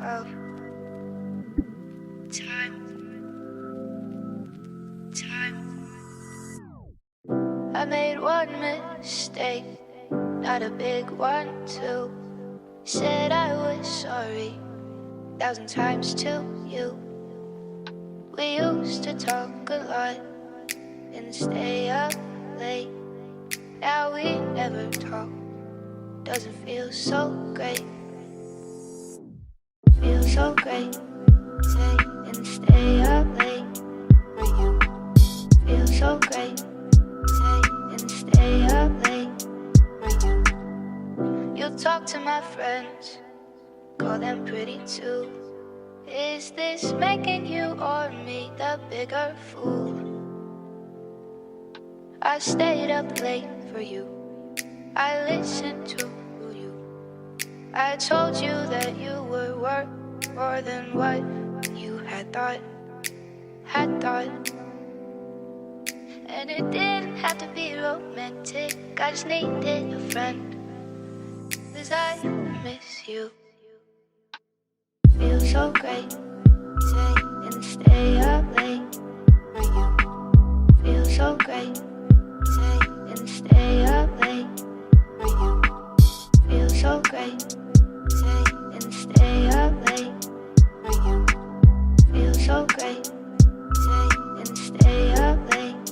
of time. I made one mistake, not a big one too. Said I was sorry 1,000 times to you. We used to talk a lot and stay up late. Now we never talk, doesn't feel so great. Feels so great, say and stay up late for you. Feels so great, say and stay up late for you. You'll talk to my friends, call them pretty too. Is this making you or me the bigger fool? I stayed up late for you, I listened to you. I told you that you were worth more than what you had thought. And it didn't have to be romantic, I just needed a friend, 'cause I miss you. Feels so great, say and stay up late for you. Feels so great, say and stay up late for you. Feels so great, say and stay up late for you. Feels so great, say and stay up late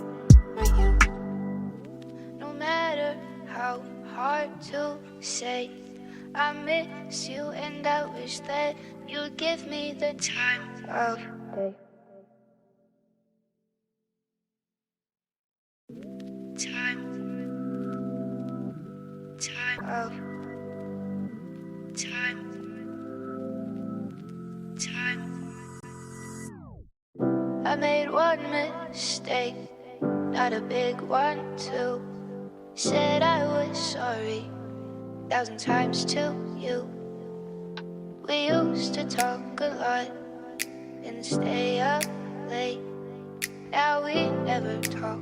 for you. No matter how hard to say, I miss you and I wish that you'd give me the time of day. Time of time. I made one mistake, not a big one too. Said I was sorry 1,000 times to you. We used to talk a lot and stay up late. Now we never talk,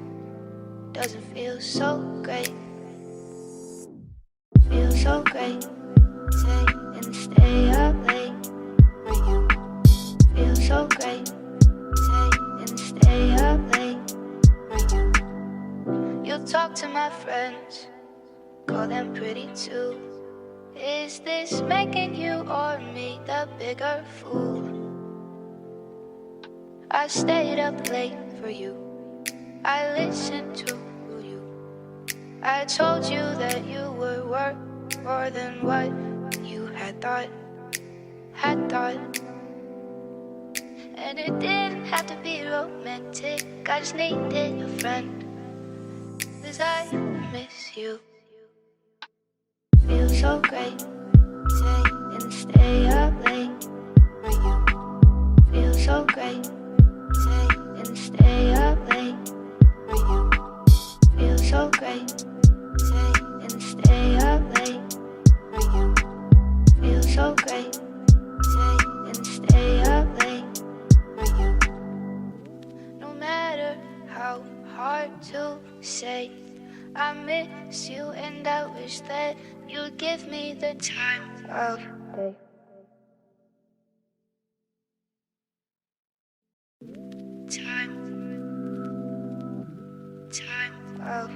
doesn't feel so great. Feels so great, say and stay up late for you. Feels so great, say and stay up late for you. You'll talk to my friends, call them pretty too. Is this making you or me the bigger fool? I stayed up late for you, I listened to you. I told you that you were worth more than what you had thought. And it didn't have to be romantic, I just needed a friend, 'cause I miss you. Feels so great, say and stay up late for you. Feels so great, say and stay up late for you. Feels so great, say and stay up late for you. Feels so great, say and stay up late for you. No matter how hard to say, I miss you and I wish that you'd give me the time of day. Time of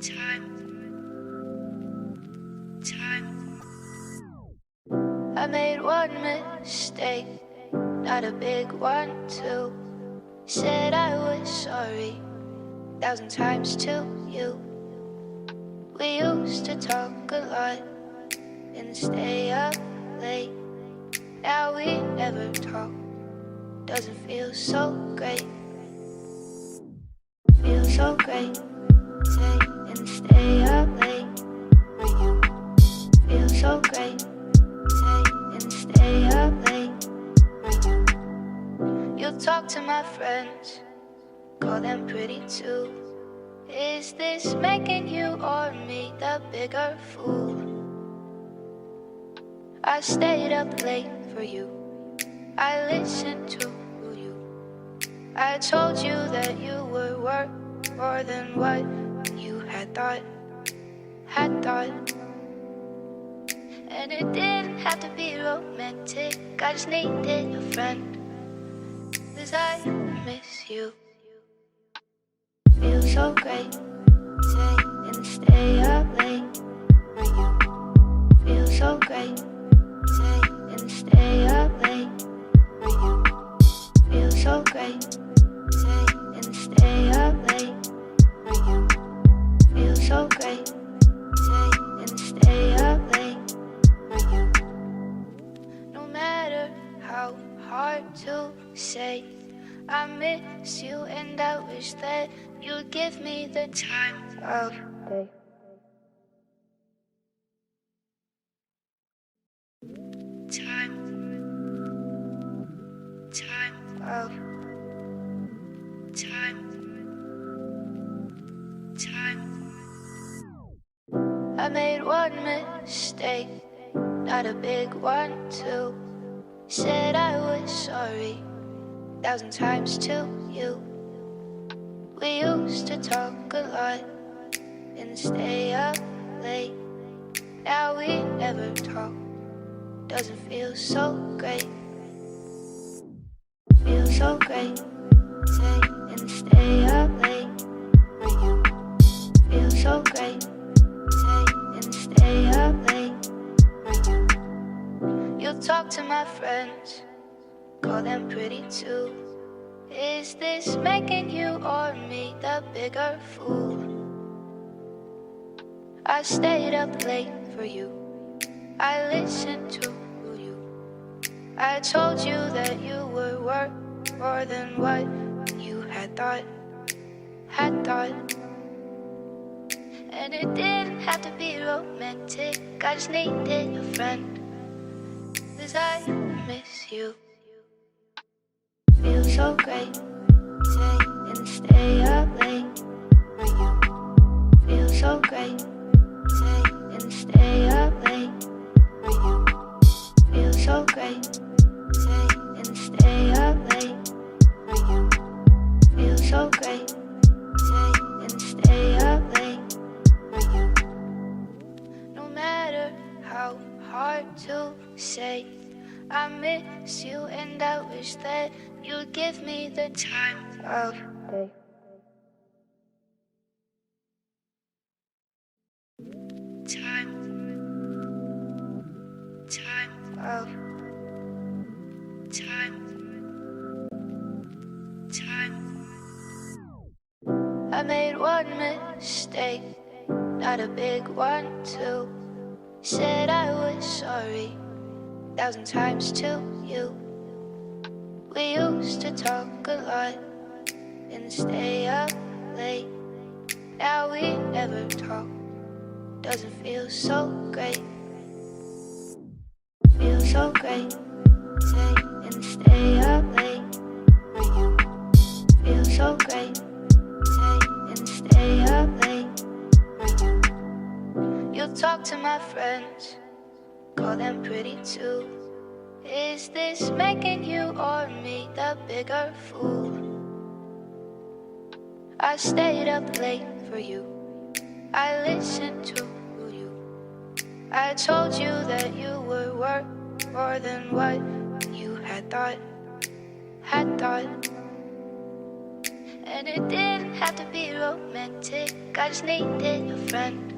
time. I made one mistake, not a big one too. Said I was sorry 1,000 times to you. We used to talk a lot and stay up late. Now we never talk, doesn't feel so great. Feels so great, say and stay up late for you. Feels so great, say and stay up late for you. You'll talk to my friends, call them pretty too. Is this making you or me the bigger fool? I stayed up late for you, I listened to you. I told you that you were worth more than what you had thought. And it didn't have to be romantic, I just needed a friend. 'Cause I miss you. Feels so great, stay and stay up late. Feels so great, stay and stay up late. Feels so great, stay and stay up late. Feels so great, stay and stay up late. No matter how hard to say, I miss you and I wish that you'd give me the time of day. Time of time. I made one mistake, not a big one too. Said I was sorry 1,000 times to you. We used to talk a lot and stay up late. Now we never talk, doesn't feel so great. Feels so great, stay and stay up late. Feels so great, stay and stay up late. You'll talk to my friends, call them pretty too. Is this making you or me the bigger fool? I stayed up late for you, I listened to you. I told you that you were worth more than what you had thought. And it didn't have to be romantic, I just needed a friend. 'Cause I miss you. Feels so great, stay and stay up late. Feels so great, stay and stay up late. Feels so great, stay and stay up late. Feels so great, stay and stay up late. No matter how hard to say, I miss you and I wish that you'd give me the time of day. Time of time. I made one mistake, not a big one too. Said I was sorry 1,000 times to you. We used to talk a lot and stay up late. Now we never talk, doesn't feel so great. Feels so great, stay and stay up late. Feels so great, stay and stay up late. You'll talk to my friends, call them pretty too. Is this making you or me the bigger fool? I stayed up late for you, I listened to you. I told you that you were worth more than what you had thought. And it didn't have to be romantic, I just needed a friend.